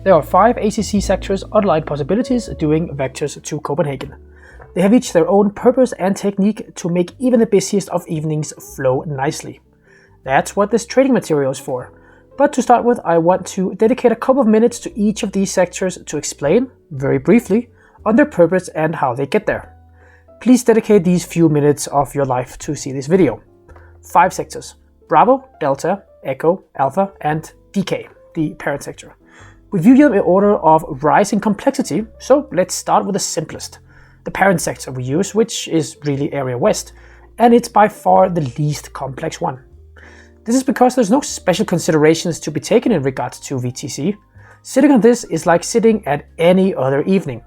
There are 5 ACC sectors outline possibilities doing vectors to Copenhagen. They have each their own purpose and technique to make even the busiest of evenings flow nicely. That's what this training material is for. But to start with, I want to dedicate a couple of minutes to each of these sectors to explain, very briefly, on their purpose and how they get there. Please dedicate these few minutes of your life to see this video. 5 sectors: Bravo, Delta, Echo, Alpha, and DK, the parent sector. We view them in order of rising complexity, so let's start with the simplest, the parent sector we use, which is really Area West, and it's by far the least complex one. This is because there's no special considerations to be taken in regards to VTC. Sitting on this is like sitting at any other evening.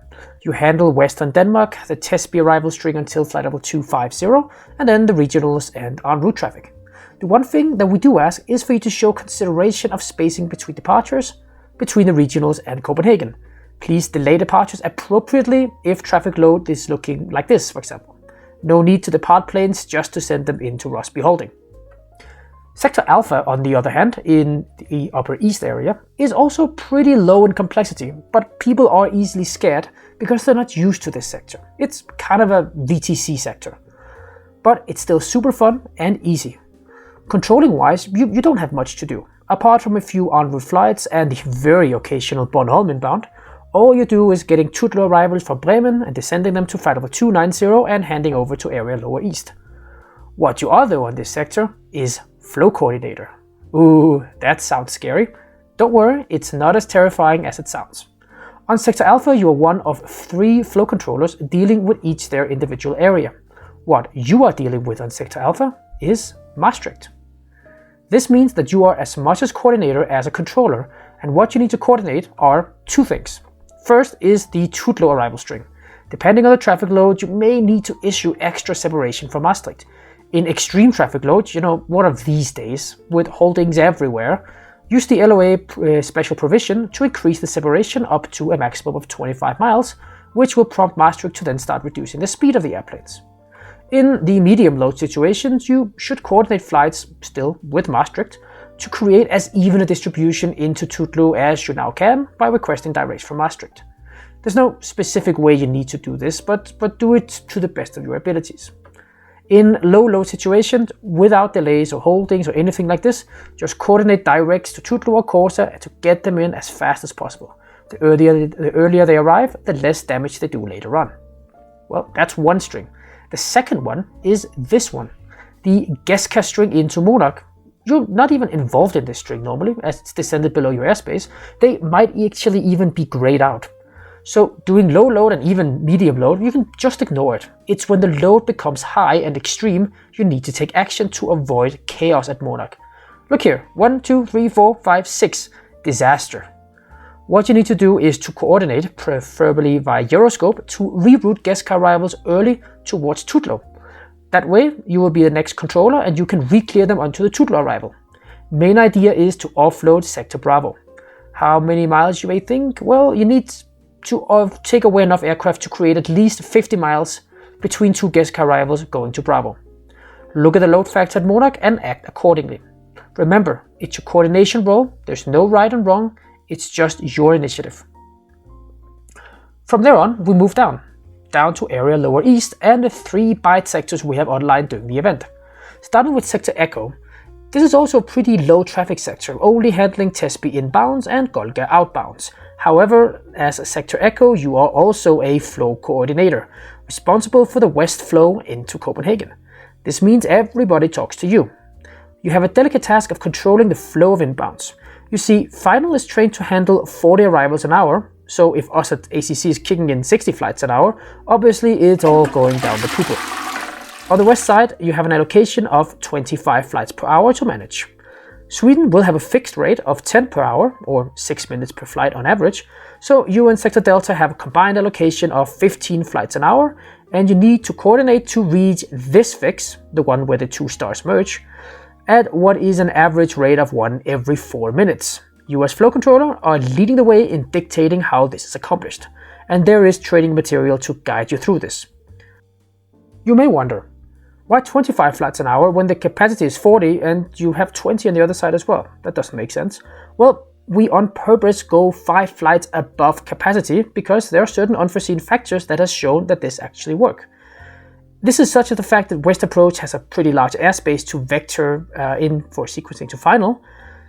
You handle Western Denmark, the TESB arrival string until flight level 250, and then the regionals and en route traffic. The one thing that we do ask is for you to show consideration of spacing between departures, between the regionals and Copenhagen. Please delay departures appropriately if traffic load is looking like this, for example. No need to depart planes just to send them into Rossby holding. Sector Alpha, on the other hand, in the Upper East area, is also pretty low in complexity, but people are easily scared because they're not used to this sector. It's kind of a VTC sector. But it's still super fun and easy. Controlling-wise, you don't have much to do. Apart from a few en route flights and the very occasional Bornholm inbound, all you do is getting Tutlo arrivals from Bremen and descending them to flight level 290 and handing over to area Lower East. What you are though on this sector is Flow Coordinator. Ooh, that sounds scary. Don't worry, it's not as terrifying as it sounds. On Sector Alpha, you are one of 3 flow controllers dealing with each their individual area. What you are dealing with on Sector Alpha is Maastricht. This means that you are as much as coordinator as a controller, and what you need to coordinate are 2 things. First is the Tutlo arrival string. Depending on the traffic load, you may need to issue extra separation from Maastricht. In extreme traffic loads, one of these days, with holdings everywhere, use the LOA special provision to increase the separation up to a maximum of 25 miles, which will prompt Maastricht to then start reducing the speed of the airplanes. In the medium load situations, you should coordinate flights still with Maastricht to create as even a distribution into Tutlo as you now can by requesting directs from Maastricht. There's no specific way you need to do this, but do it to the best of your abilities. In low load situations, without delays or holdings or anything like this, just coordinate directs to Tutlo or Corsa to get them in as fast as possible. The earlier they arrive, the less damage they do later on. Well, that's one string. The second one is this one, the Geska string into Monarch. You're not even involved in this string normally, as it's descended below your airspace. They might actually even be grayed out. So doing low load and even medium load, you can just ignore it. It's when the load becomes high and extreme, you need to take action to avoid chaos at Monarch. Look here, 1, 2, 3, 4, 5, 6, disaster. What you need to do is to coordinate, preferably via gyroscope, to reroute Geska arrivals early towards Tutlo. That way, you will be the next controller and you can re-clear them onto the Tutlo arrival. Main idea is to offload Sector Bravo. How many miles you may think? Well, you need to take away enough aircraft to create at least 50 miles between 2 Geska arrivals going to Bravo. Look at the load factor at Monarch and act accordingly. Remember, it's your coordination role, there's no right and wrong, it's just your initiative. From there on, we move down to area Lower East and the 3 bite sectors we have outlined during the event. Starting with Sector Echo, this is also a pretty low traffic sector, only handling TESB inbounds and Golga outbounds. However, as a Sector Echo, you are also a flow coordinator, responsible for the west flow into Copenhagen. This means everybody talks to you. You have a delicate task of controlling the flow of inbounds. You see, Final is trained to handle 40 arrivals an hour, so if us at ACC is kicking in 60 flights an hour, obviously it's all going down the pooper. On the west side, you have an allocation of 25 flights per hour to manage. Sweden will have a fixed rate of 10 per hour, or 6 minutes per flight on average, so you and Sector Delta have a combined allocation of 15 flights an hour, and you need to coordinate to reach this fix, the one where the 2 stars merge, at what is an average rate of 1 every 4 minutes. You as flow controller are leading the way in dictating how this is accomplished, and there is training material to guide you through this. You may wonder, why 25 flights an hour when the capacity is 40 and you have 20 on the other side as well? That doesn't make sense. Well, we on purpose go 5 flights above capacity because there are certain unforeseen factors that has shown that this actually work. This is such as the fact that West Approach has a pretty large airspace to vector in for sequencing to final.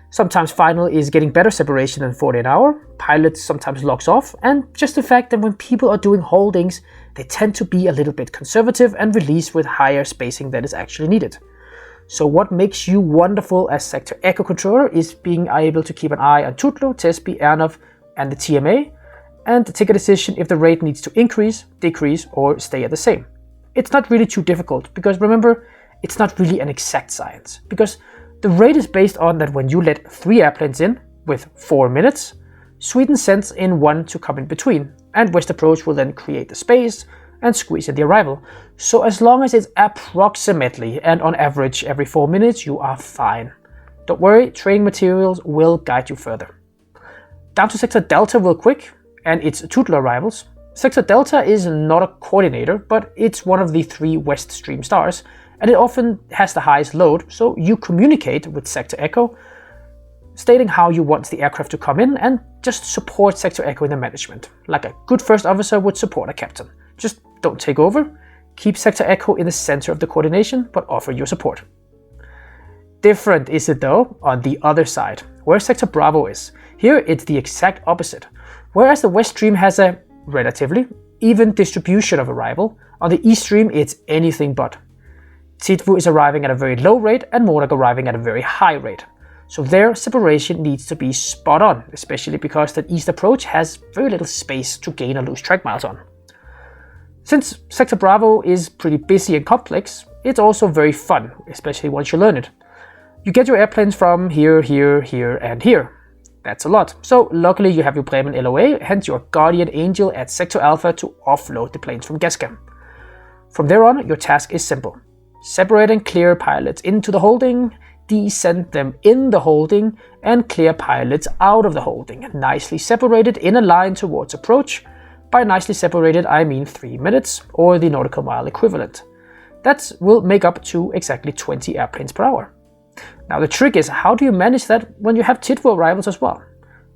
Sometimes final is getting better separation than 48-hour, pilots sometimes locks off, and just the fact that when people are doing holdings, they tend to be a little bit conservative and release with higher spacing than is actually needed. So what makes you wonderful as sector echo controller is being able to keep an eye on Tutlo, TESPI, ARNAV, and the TMA, and take a decision if the rate needs to increase, decrease, or stay at the same. It's not really too difficult, because remember, it's not really an exact science, because the rate is based on that when you let 3 airplanes in with 4 minutes, Sweden sends in 1 to come in between, and West Approach will then create the space and squeeze in the arrival. So as long as it's approximately and on average every 4 minutes, you are fine. Don't worry, training materials will guide you further. Down to Sector Delta real quick, and its Tutlo arrivals. Sector Delta is not a coordinator, but it's one of the 3 West Stream stars, and it often has the highest load, so you communicate with Sector Echo, stating how you want the aircraft to come in, and just support Sector Echo in the management, like a good first officer would support a captain. Just don't take over, keep Sector Echo in the center of the coordination, but offer your support. Different is it though on the other side, where Sector Bravo is. Here it's the exact opposite. Whereas the West Stream has a relatively even distribution of arrival, on the East Stream it's anything but. Titvu is arriving at a very low rate and Monaco arriving at a very high rate. So their separation needs to be spot on, especially because the East Approach has very little space to gain or lose track miles on. Since Sector Bravo is pretty busy and complex, it's also very fun, especially once you learn it. You get your airplanes from here, here, here, and here. That's a lot. So luckily you have your Bremen LOA and your guardian angel at Sector Alpha to offload the planes from Gescam. From there on, your task is simple. Separate and clear pilots into the holding, descend them in the holding, and clear pilots out of the holding, nicely separated in a line towards approach. By nicely separated, I mean 3 minutes, or the nautical mile equivalent. That will make up to exactly 20 airplanes per hour. Now the trick is, how do you manage that when you have Titvu arrivals as well?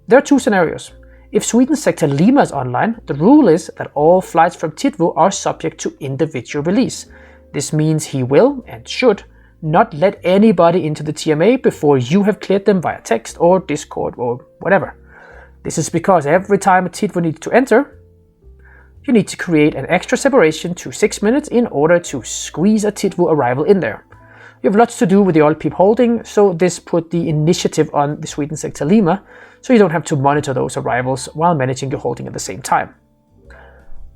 There are 2 scenarios. If Sweden's Sector Lima is online, the rule is that all flights from Titvu are subject to individual release. This means he will, and should, not let anybody into the TMA before you have cleared them via text or Discord or whatever. This is because every time a Titvu needs to enter, you need to create an extra separation to 6 minutes in order to squeeze a Titvu arrival in there. You have lots to do with the oil peep holding, so this put the initiative on the Sweden Sector Lima, so you don't have to monitor those arrivals while managing your holding at the same time.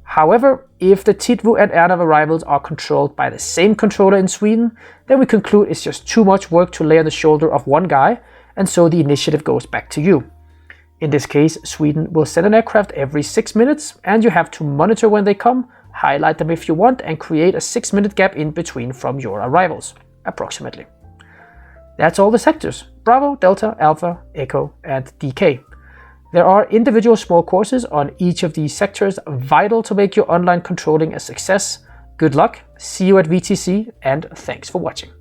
However, if the Titvu and ARNAV arrivals are controlled by the same controller in Sweden, then we conclude it's just too much work to lay on the shoulder of one guy, and so the initiative goes back to you. In this case, Sweden will send an aircraft every 6 minutes, and you have to monitor when they come, highlight them if you want, and create a 6-minute gap in between from your arrivals, approximately. That's all the sectors: Bravo, Delta, Alpha, Echo, and DK. There are individual small courses on each of these sectors, vital to make your online controlling a success. Good luck, see you at VTC, and thanks for watching.